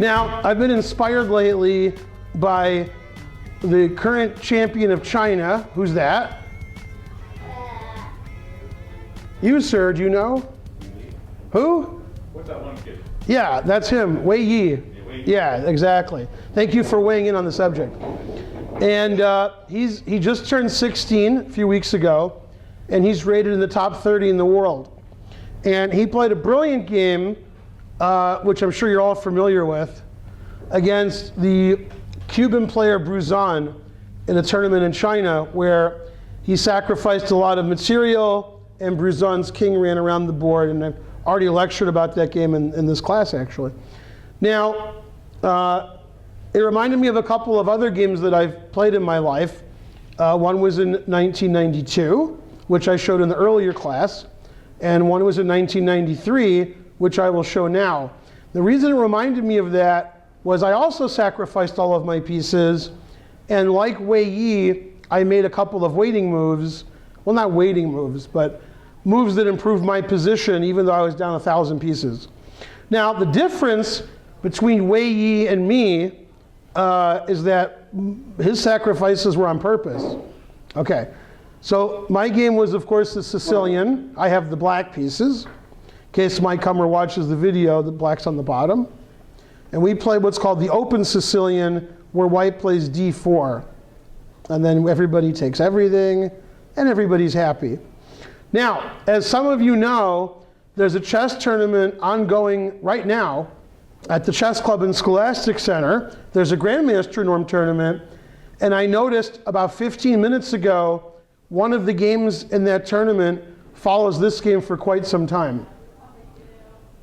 Now, I've been inspired lately by the current champion of China. Who's that? You, sir, do you know? Who? What's that one kid? Yeah, that's him, Wei Yi. Yeah, exactly. Thank you for weighing in on the subject. And he just turned 16 a few weeks ago, and he's rated in the top 30 in the world. And he played a brilliant game, which I'm sure you're all familiar with, against the Cuban player Bruzon in a tournament in China, where he sacrificed a lot of material, and Bruzon's king ran around the board. And I've already lectured about that game in this class, actually. Now, it reminded me of a couple of other games that I've played in my life. One was in 1992, which I showed in the earlier class, and one was in 1993, which I will show now. The reason it reminded me of that was I also sacrificed all of my pieces, and like Wei Yi, I made a couple of waiting moves. Well, not waiting moves, but moves that improved my position even though I was down 1,000 pieces. Now, the difference between Wei Yi and me is that his sacrifices were on purpose. Okay, so my game was, of course, the Sicilian. I have the black pieces. In case my comer watches the video, the black's on the bottom. And we play what's called the open Sicilian, where white plays d4. And then everybody takes everything, and everybody's happy. Now, as some of you know, there's a chess tournament ongoing right now at the Chess Club and Scholastic Center. There's a Grandmaster Norm tournament, and I noticed about 15 minutes ago, one of the games in that tournament follows this game for quite some time.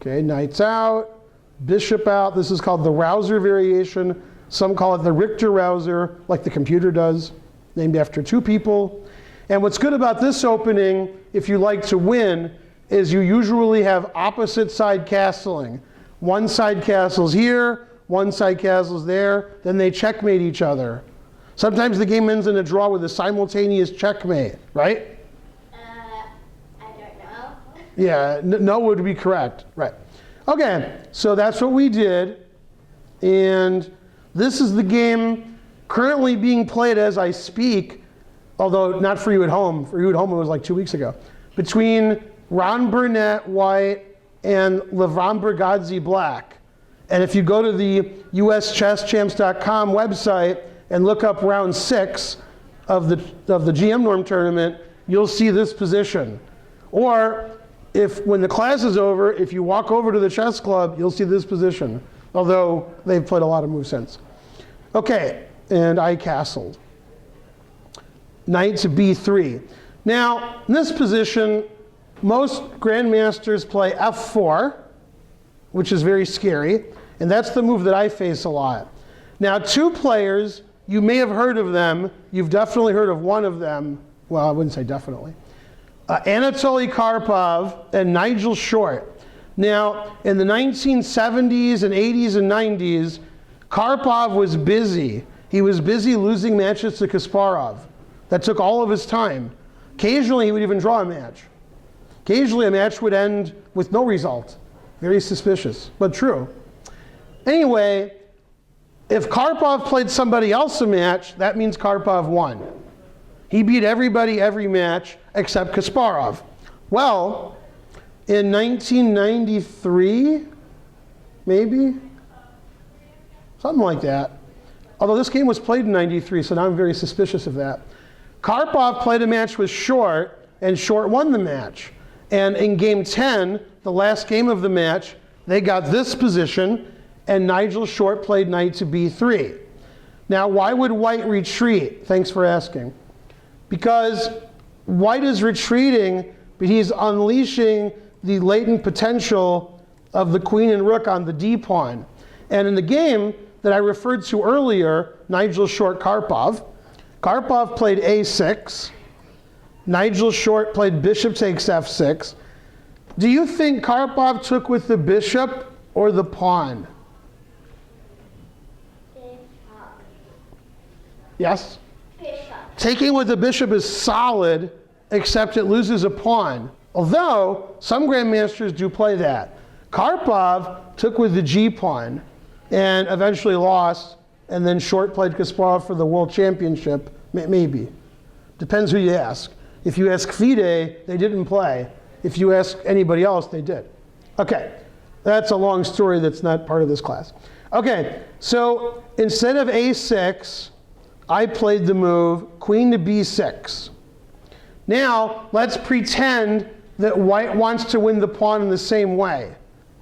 Okay, knight's out, bishop out. This is called the Rauzer variation. Some call it the Richter-Rauzer, like the computer does, named after two people. And what's good about this opening, if you like to win, is you usually have opposite side castling. One side castles here, one side castles there, then they checkmate each other. Sometimes the game ends in a draw with a simultaneous checkmate, right? I don't know. Yeah, no would be correct, right. Okay, so that's what we did. And this is the game currently being played as I speak, although not for you at home. For you at home, it was like 2 weeks ago. Between Ron Burnett, white, and Levon Bergazzi, black. And if you go to the uschesschamps.com website and look up round 6 of the GM Norm tournament, you'll see this position. Or if, when the class is over, if you walk over to the chess club, you'll see this position, although they've played a lot of moves since. Okay, and I castled. Knight to b3. Now, in this position, most grandmasters play f4, which is very scary, and that's the move that I face a lot. Now, two players, you may have heard of them. You've definitely heard of one of them. Well, I wouldn't say definitely. Anatoly Karpov and Nigel Short. Now, in the 1970s and 80s and 90s, Karpov was busy. He was busy losing matches to Kasparov. That took all of his time. Occasionally, he would even draw a match. Occasionally, a match would end with no result. Very suspicious, but true. Anyway, if Karpov played somebody else a match, that means Karpov won. He beat everybody every match except Kasparov. Well, in 1993, maybe? Something like that. Although this game was played in 93, so now I'm very suspicious of that. Karpov played a match with Short, and Short won the match. And in game 10, the last game of the match, they got this position, and Nigel Short played knight to b3. Now, why would white retreat? Thanks for asking. Because white is retreating, but he's unleashing the latent potential of the queen and rook on the d-pawn. And in the game that I referred to earlier, Nigel Short Karpov, Karpov played a6. Nigel Short played bishop takes f6. Do you think Karpov took with the bishop or the pawn? Yes? Bishop. Taking with the bishop is solid, except it loses a pawn. Although, some grandmasters do play that. Karpov took with the g-pawn. and eventually lost, and then short played Kasparov for the World Championship, maybe. Depends who you ask. If you ask FIDE, they didn't play. If you ask anybody else, they did. Okay, that's a long story that's not part of this class. Okay, so instead of a6, I played the move queen to b6. Now, let's pretend that white wants to win the pawn in the same way.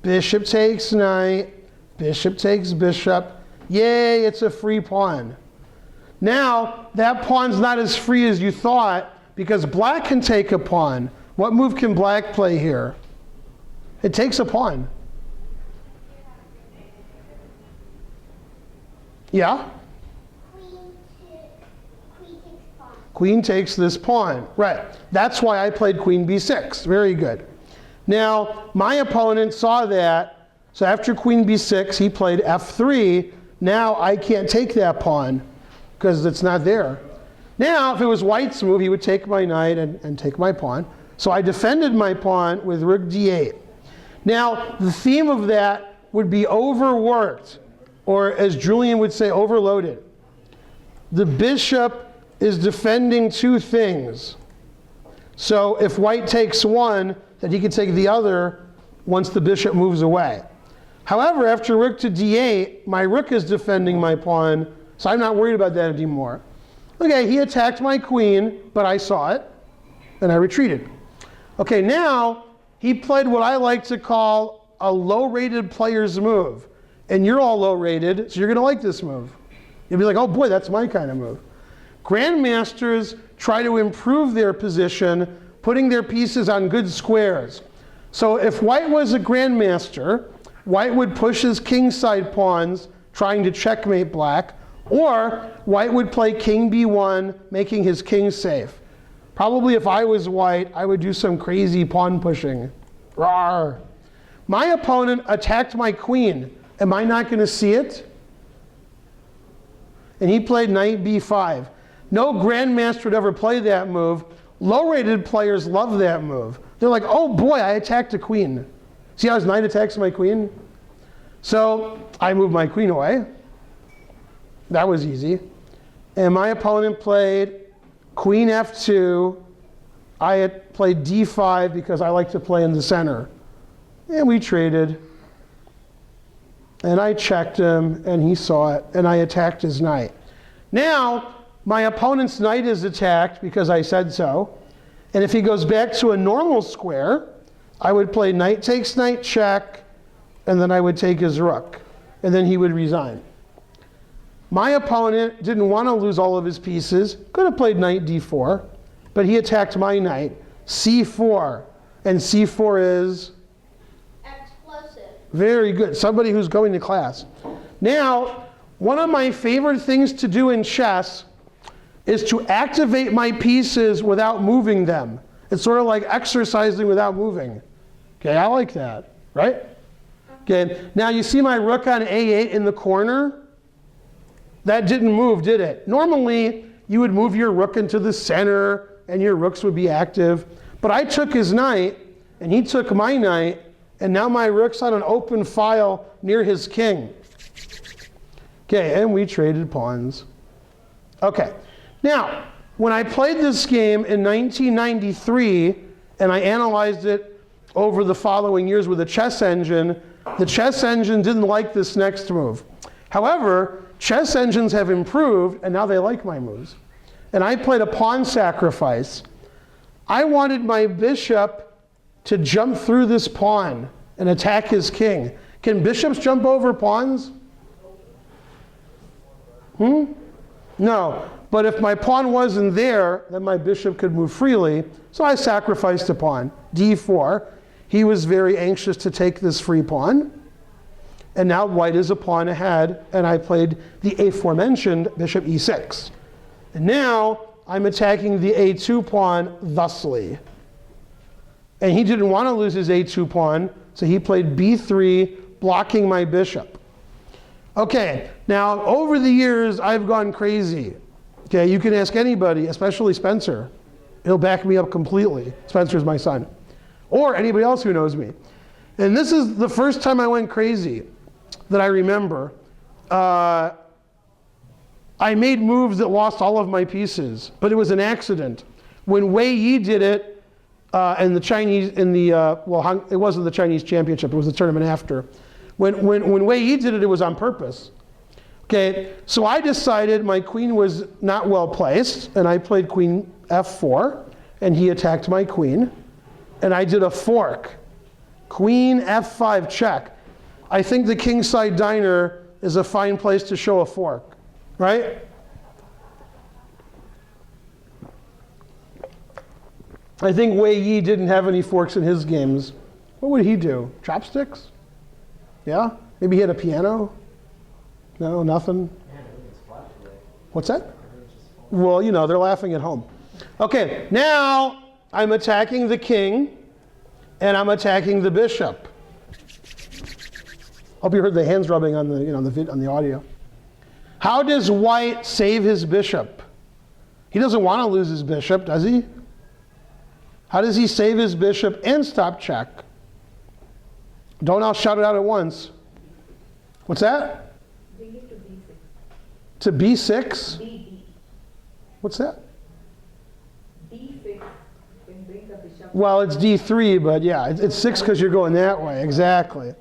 Bishop takes knight, bishop takes bishop. Yay, it's a free pawn. Now, that pawn's not as free as you thought because black can take a pawn. What move can black play here? It takes a pawn. Yeah? Queen takes this pawn. Right. That's why I played queen b6. Very good. Now, my opponent saw that. So after queen b6, he played f3. Now I can't take that pawn because it's not there. Now, if it was white's move, he would take my knight and take my pawn. So I defended my pawn with rook d8. Now, the theme of that would be overworked, or as Julian would say, overloaded. The bishop is defending two things. So if white takes one, then he can take the other once the bishop moves away. However, after rook to d8, my rook is defending my pawn, so I'm not worried about that anymore. Okay, he attacked my queen, but I saw it, and I retreated. Okay, now he played what I like to call a low-rated player's move. And you're all low-rated, so you're going to like this move. You'll be like, oh boy, that's my kind of move. Grandmasters try to improve their position, putting their pieces on good squares. So if white was a grandmaster, white would push his kingside pawns, trying to checkmate black, or white would play king b1, making his king safe. Probably if I was white, I would do some crazy pawn pushing. Rawr. My opponent attacked my queen. Am I not going to see it? And he played knight b5. No grandmaster would ever play that move. Low-rated players love that move. They're like, oh boy, I attacked a queen. See how his knight attacks my queen? So I moved my queen away. That was easy. And my opponent played queen f2. I had played d5 because I like to play in the center. And we traded. And I checked him, and he saw it, and I attacked his knight. Now, my opponent's knight is attacked because I said so. And if he goes back to a normal square, I would play knight takes knight check, and then I would take his rook. And then he would resign. My opponent didn't want to lose all of his pieces. Could have played knight d4, but he attacked my knight. c4. And c4 is? Explosive. Very good. Somebody who's going to class. Now, one of my favorite things to do in chess is to activate my pieces without moving them. It's sort of like exercising without moving. Okay, I like that, right? Okay, now you see my rook on a8 in the corner? That didn't move, did it? Normally, you would move your rook into the center and your rooks would be active. But I took his knight and he took my knight, and now my rook's on an open file near his king. Okay, and we traded pawns. Okay, now, when I played this game in 1993, and I analyzed it over the following years with a chess engine, the chess engine didn't like this next move. However, chess engines have improved, and now they like my moves. And I played a pawn sacrifice. I wanted my bishop to jump through this pawn and attack his king. Can bishops jump over pawns? No. But if my pawn wasn't there, then my bishop could move freely. So I sacrificed a pawn, d4. He was very anxious to take this free pawn. And now white is a pawn ahead, and I played the aforementioned bishop e6. And now I'm attacking the a2 pawn thusly. And he didn't want to lose his a2 pawn, so he played b3, blocking my bishop. Okay, now over the years, I've gone crazy. Okay, you can ask anybody, especially Spencer. He'll back me up completely. Spencer's my son. Or anybody else who knows me. And this is the first time I went crazy. that I remember. I made moves that lost all of my pieces, but it was an accident. When Wei Yi did it, in the Chinese, it wasn't the Chinese championship, it was the tournament after. When Wei Yi did it, it was on purpose. Okay, so I decided my queen was not well placed, and I played queen f4, and he attacked my queen, and I did a fork. Queen f5 check. I think the kingside diner is a fine place to show a fork, right? I think Wei Yi didn't have any forks in his games. What would he do? Chopsticks? Yeah? Maybe he had a piano? No, nothing? What's that? Well, you know, they're laughing at home. Okay, now I'm attacking the king, and I'm attacking the bishop. Hope you heard the hands rubbing on the, on the audio. How does white save his bishop? He doesn't want to lose his bishop, does he? How does he save his bishop and stop check? Don't all shout it out at once. What's that? Bring it to B6. To B6? B. What's that? D6 can bring the bishop. Well, it's D3, but yeah, it's 6 because you're going that way. Exactly.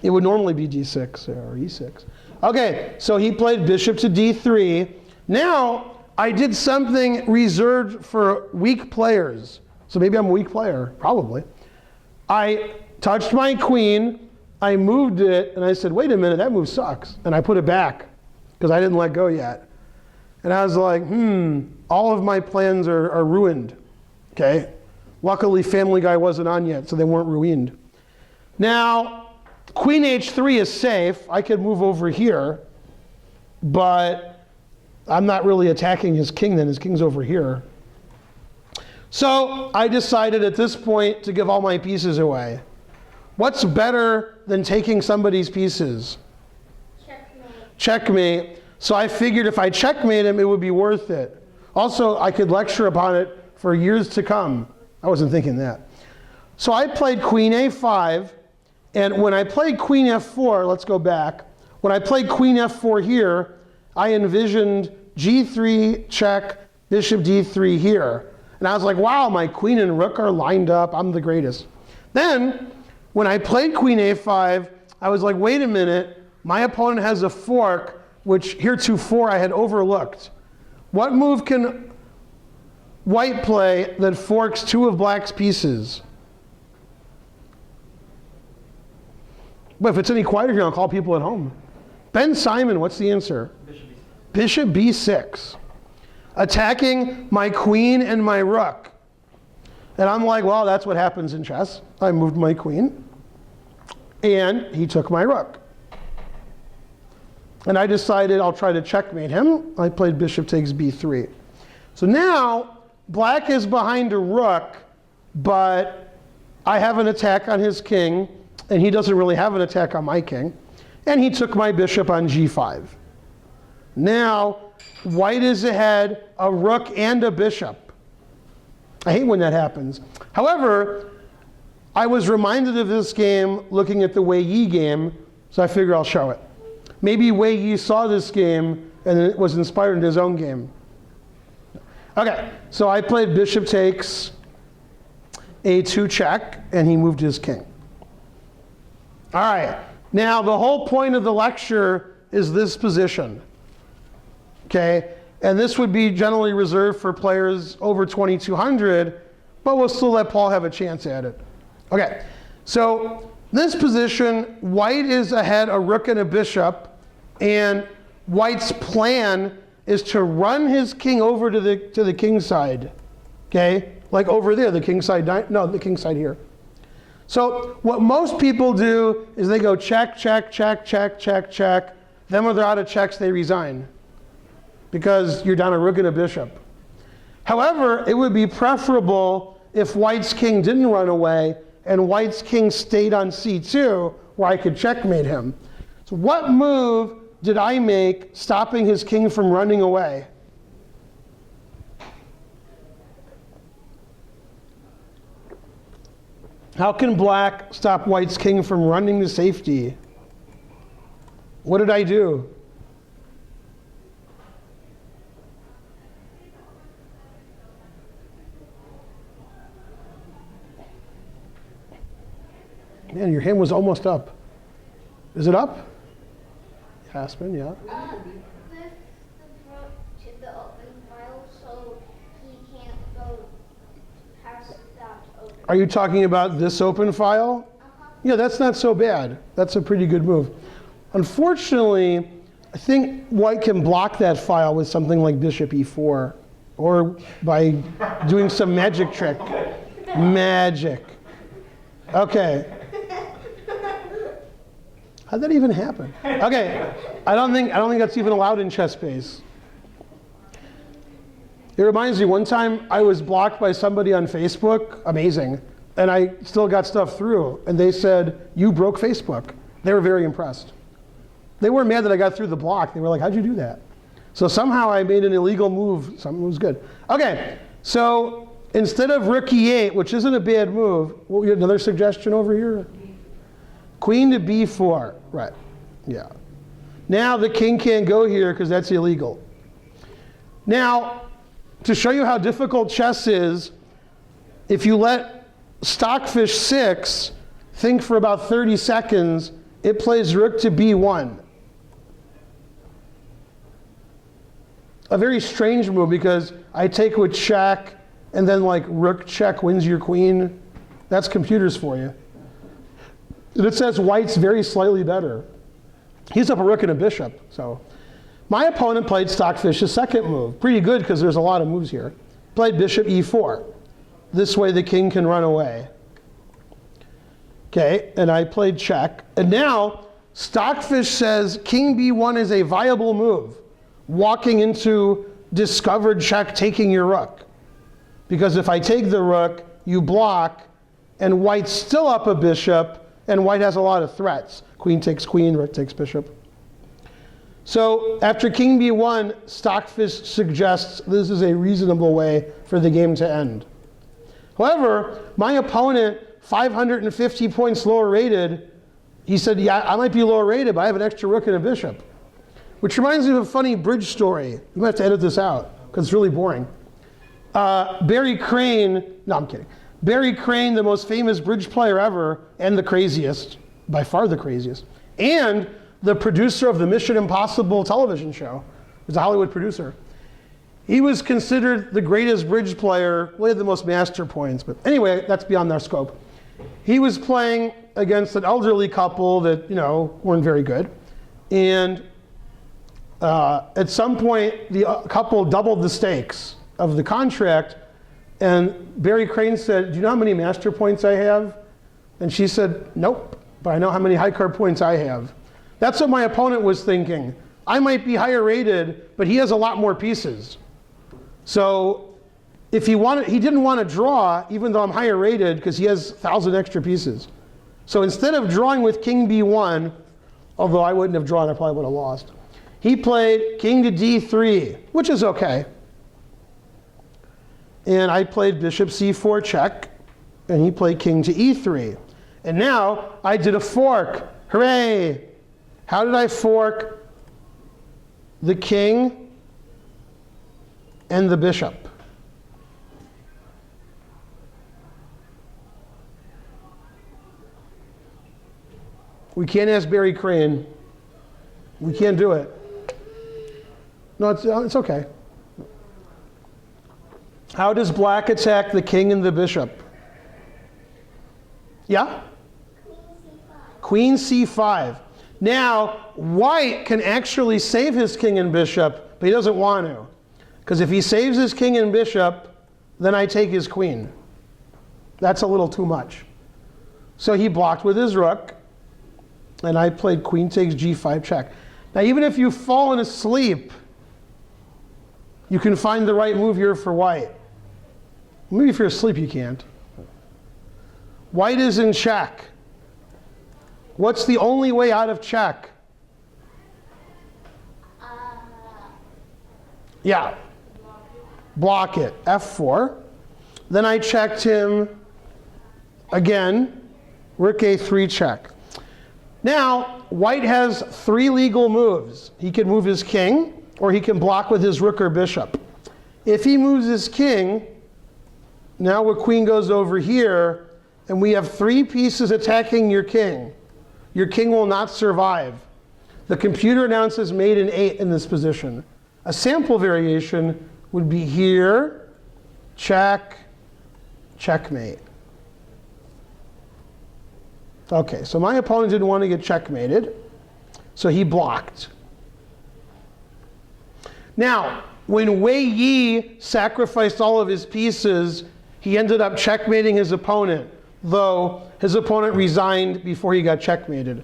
It would normally be D6 or E6. Okay, so he played bishop to D3. Now, I did something reserved for weak players. So maybe I'm a weak player, probably. I touched my queen, I moved it, and I said, wait a minute, that move sucks. And I put it back, because I didn't let go yet. And I was like, all of my plans are ruined, okay? Luckily, Family Guy wasn't on yet, so they weren't ruined. Now, queen h3 is safe. I could move over here, but I'm not really attacking his king then. His king's over here. So I decided at this point to give all my pieces away. What's better than taking somebody's pieces? Checkmate. Checkmate. So I figured if I checkmate him, it would be worth it. Also, I could lecture upon it for years to come. I wasn't thinking that. So I played queen a5, and when I played queen f4, let's go back. When I played queen f4 here, I envisioned g3 check, bishop d3 here. And I was like, wow, my queen and rook are lined up. I'm the greatest. Then, when I played queen a5, I was like, wait a minute. My opponent has a fork, which heretofore I had overlooked. What move can white play that forks two of black's pieces? But if it's any quieter here, I'll call people at home. Ben Simon, what's the answer? Bishop b6. Attacking my queen and my rook. And I'm like, well, that's what happens in chess. I moved my queen, and he took my rook. And I decided I'll try to checkmate him. I played bishop takes b3. So now, black is behind a rook, but I have an attack on his king, and he doesn't really have an attack on my king. And he took my bishop on g5. Now, white is ahead, a rook and a bishop. I hate when that happens. However, I was reminded of this game looking at the Wei Yi game, so I figure I'll show it. Maybe Wei Yi saw this game and it was inspired in his own game. Okay, so I played bishop takes a2 check, and he moved his king. All right, now the whole point of the lecture is this position. Okay, and this would be generally reserved for players over 2,200, but we'll still let Paul have a chance at it. Okay, so this position, white is ahead a rook and a bishop, and white's plan is to run his king over to the king side. Okay, like over there, the king side, no, the king side here. So what most people do is they go check, check, check, check, check, check. Then when they're out of checks, they resign, because you're down a rook and a bishop. However, it would be preferable if white's king didn't run away and white's king stayed on c2, where I could checkmate him. So what move did I make stopping his king from running away? How can black stop white's king from running to safety? What did I do? Man, your hand was almost up. Is it up? Aspen, yeah. Lift the rook to the open file so he can't go past that open. Are you talking about this open file? Yeah, that's not so bad. That's a pretty good move. Unfortunately, I think white can block that file with something like bishop e4, or by doing some magic trick. Magic. Okay. How'd that even happen? Okay, I don't think that's even allowed in chess space. It reminds me, one time I was blocked by somebody on Facebook, amazing, and I still got stuff through, and they said, "You broke Facebook." They were very impressed. They weren't mad that I got through the block. They were like, "How'd you do that?" So somehow I made an illegal move. Something was good. Okay, so instead of rook e8, which isn't a bad move, well, another suggestion over here? Queen to b4, right, yeah. Now the king can't go here because that's illegal. Now, to show you how difficult chess is, if you let Stockfish 6 think for about 30 seconds, it plays rook to b1. A very strange move because I take with check and then like rook check wins your queen. That's computers for you. And it says white's very slightly better. He's up a rook and a bishop. So my opponent played Stockfish's second move. Pretty good because there's a lot of moves here. Played bishop e4. This way the king can run away. Okay, and I played check. And now Stockfish says king b1 is a viable move. Walking into discovered check, taking your rook. Because if I take the rook, you block, and white's still up a bishop, and white has a lot of threats. Queen takes queen, rook takes bishop. So after king b1, Stockfish suggests this is a reasonable way for the game to end. However, my opponent, 550 points lower rated, he said, yeah, I might be lower rated, but I have an extra rook and a bishop. Which reminds me of a funny bridge story. You might have to edit this out, because it's really boring. Barry Crane, no, I'm kidding. Barry Crane, the most famous bridge player ever, and the craziest, by far the craziest, and the producer of the Mission Impossible television show. He was a Hollywood producer. He was considered the greatest bridge player. Well, he had the most master points, but anyway, that's beyond their scope. He was playing against an elderly couple that, weren't very good. And at some point, the couple doubled the stakes of the contract. And Barry Crane said, "Do you know how many master points I have?" And she said, "Nope, but I know how many high card points I have." That's what my opponent was thinking. I might be higher rated, but he has a lot more pieces. So if he didn't want to draw, even though I'm higher rated, because he has 1,000 extra pieces. So instead of drawing with king b1, although I wouldn't have drawn, I probably would have lost, he played king to d3, which is okay. And I played bishop c4 check, and he played king to e3. And now I did a fork. Hooray! How did I fork the king and the bishop? We can't ask Barry Crane. We can't do it. No, it's okay. How does black attack the king and the bishop? Yeah? Queen c5. Now, white can actually save his king and bishop, but he doesn't want to. Because if he saves his king and bishop, then I take his queen. That's a little too much. So he blocked with his rook, and I played queen takes g5 check. Now, even if you've fallen asleep, you can find the right move here for white. Maybe if you're asleep, you can't. White is in check. What's the only way out of check? Yeah. Block it. F4. Then I checked him again. Rook a3 check. Now, white has 3 legal moves. He can move his king, or he can block with his rook or bishop. If he moves his king, now the queen goes over here, and we have 3 pieces attacking your king. Your king will not survive. The computer announces mate in 8 in this position. A sample variation would be here, check, checkmate. Okay, so my opponent didn't want to get checkmated, so he blocked. Now, when Wei Yi sacrificed all of his pieces, he ended up checkmating his opponent, though his opponent resigned before he got checkmated.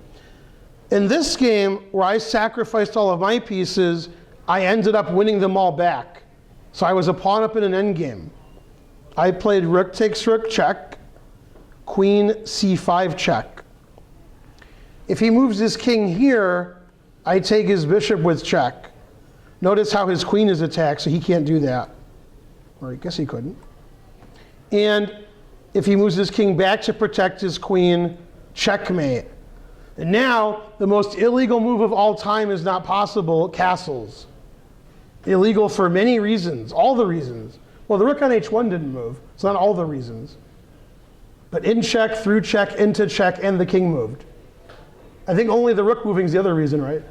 In this game, where I sacrificed all of my pieces, I ended up winning them all back. So I was a pawn up in an endgame. I played rook takes rook check, queen c5 check. If he moves his king here, I take his bishop with check. Notice how his queen is attacked, so he can't do that. Or I guess he couldn't. And if he moves his king back to protect his queen, checkmate. And now, the most illegal move of all time is not possible, castles. Illegal for many reasons, all the reasons. Well, the rook on h1 didn't move. It's not all the reasons. But in check, through check, into check, and the king moved. I think only the rook moving is the other reason, right?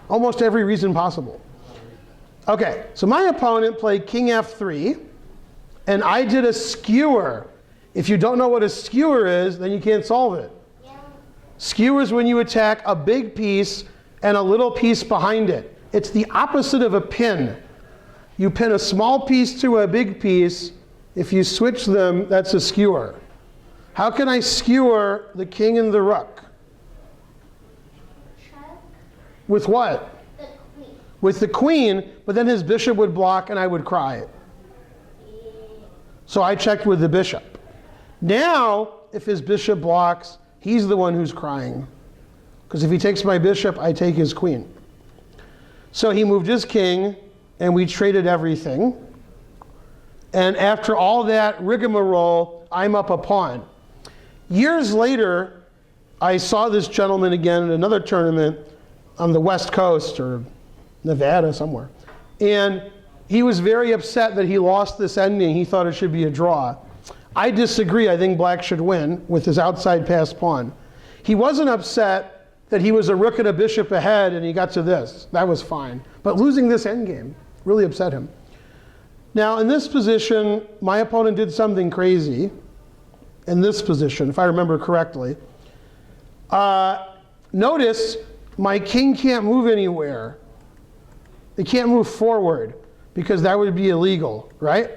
Almost every reason possible. Okay, so my opponent played king f3, and I did a skewer. If you don't know what a skewer is, then you can't solve it. Yeah. Skewer is when you attack a big piece and a little piece behind it. It's the opposite of a pin. You pin a small piece to a big piece. If you switch them, that's a skewer. How can I skewer the king and the rook? Check. With what? The queen. With the queen, but then his bishop would block and I would cry. So I checked with the bishop. Now, if his bishop blocks, he's the one who's crying. Because if he takes my bishop, I take his queen. So he moved his king, and we traded everything. And after all that rigmarole, I'm up a pawn. Years later, I saw this gentleman again in another tournament on the West Coast, or Nevada somewhere. And he was very upset that he lost this ending. He thought it should be a draw. I disagree. I think black should win with his outside pass pawn. He wasn't upset that he was a rook and a bishop ahead and he got to this. That was fine. But losing this endgame really upset him. Now, in this position, my opponent did something crazy. In this position, if I remember correctly. Notice my king can't move anywhere. It can't move forward because that would be illegal, right?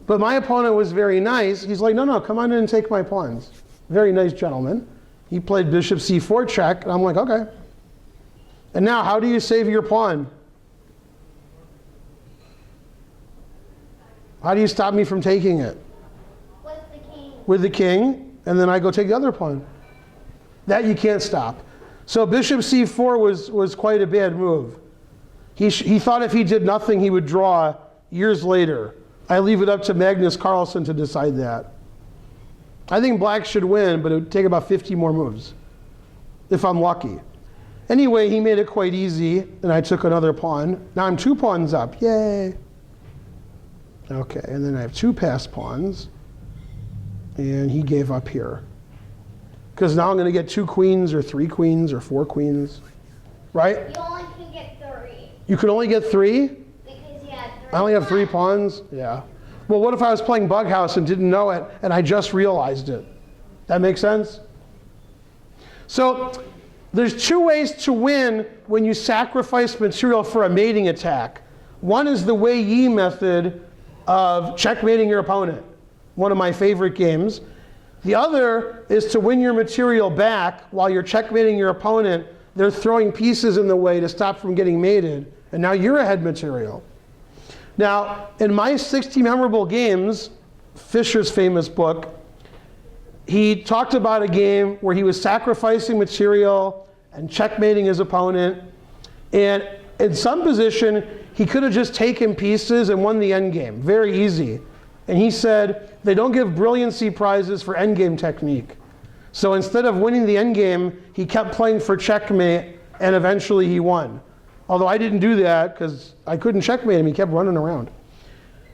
But my opponent was very nice. He's like, no, come on in and take my pawns. Very nice gentleman. He played bishop c4 check, and I'm like, okay. And now, how do you save your pawn? How do you stop me from taking it? With the king. With the king, and then I go take the other pawn. That you can't stop. So bishop c4 was quite a bad move. He thought if he did nothing, he would draw years later. I leave it up to Magnus Carlsen to decide that. I think black should win, but it would take about 50 more moves, if I'm lucky. Anyway, he made it quite easy, and I took another pawn. Now I'm 2 pawns up, yay. Okay, and then I have 2 passed pawns, and he gave up here. Because now I'm gonna get 2 queens, or 3 queens, or 4 queens, right? You only can get 3. You can only get 3? Because you had 3. I only have 3 pawns? Yeah. Well, what if I was playing Bug House and didn't know it, and I just realized it? That makes sense? So there's 2 ways to win when you sacrifice material for a mating attack. One is the Wei Yi method of checkmating your opponent, one of my favorite games. The other is to win your material back while you're checkmating your opponent. They're throwing pieces in the way to stop from getting mated, and now you're ahead material. Now, in my 60 Memorable Games, Fisher's famous book, he talked about a game where he was sacrificing material and checkmating his opponent. And in some position, he could have just taken pieces and won the endgame. Very easy. And he said, they don't give brilliancy prizes for endgame technique. So instead of winning the endgame, he kept playing for checkmate, and eventually he won. Although I didn't do that because I couldn't checkmate him. He kept running around.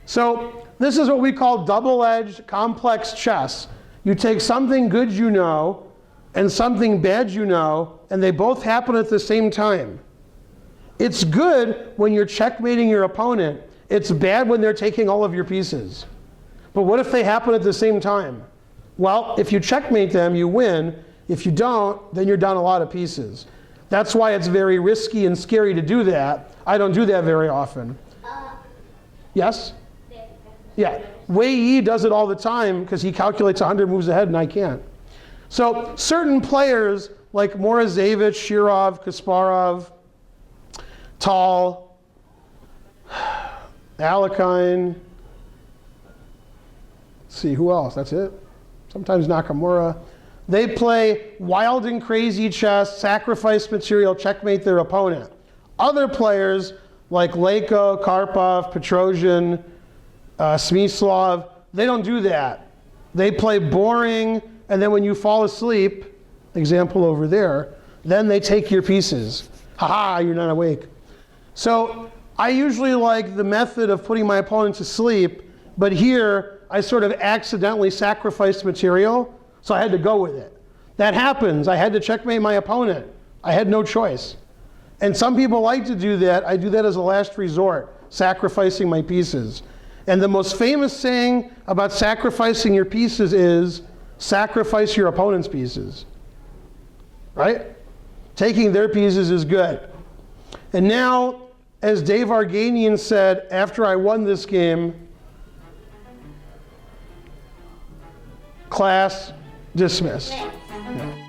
So this is what we call double-edged complex chess. You take something good you know and something bad you know, and they both happen at the same time. It's good when you're checkmating your opponent. It's bad when they're taking all of your pieces. But what if they happen at the same time? Well, if you checkmate them, you win. If you don't, then you're down a lot of pieces. That's why it's very risky and scary to do that. I don't do that very often. Yes? Yeah. Wei Yi does it all the time because he calculates 100 moves ahead and I can't. So certain players like Morozevich, Shirov, Kasparov, Tal, Alekhine, let's see, who else? That's it. Sometimes Nakamura. They play wild and crazy chess, sacrifice material, checkmate their opponent. Other players like Leko, Karpov, Petrosian, Smyslov, they don't do that. They play boring, and then when you fall asleep, example over there, then they take your pieces. Ha-ha, you're not awake. So I usually like the method of putting my opponent to sleep, but here I sort of accidentally sacrificed material, so I had to go with it. That happens. I had to checkmate my opponent. I had no choice. And some people like to do that. I do that as a last resort, sacrificing my pieces. And the most famous saying about sacrificing your pieces is, sacrifice your opponent's pieces. Right? Taking their pieces is good. And now, as Dave Arganian said after I won this game, class dismissed. Yeah.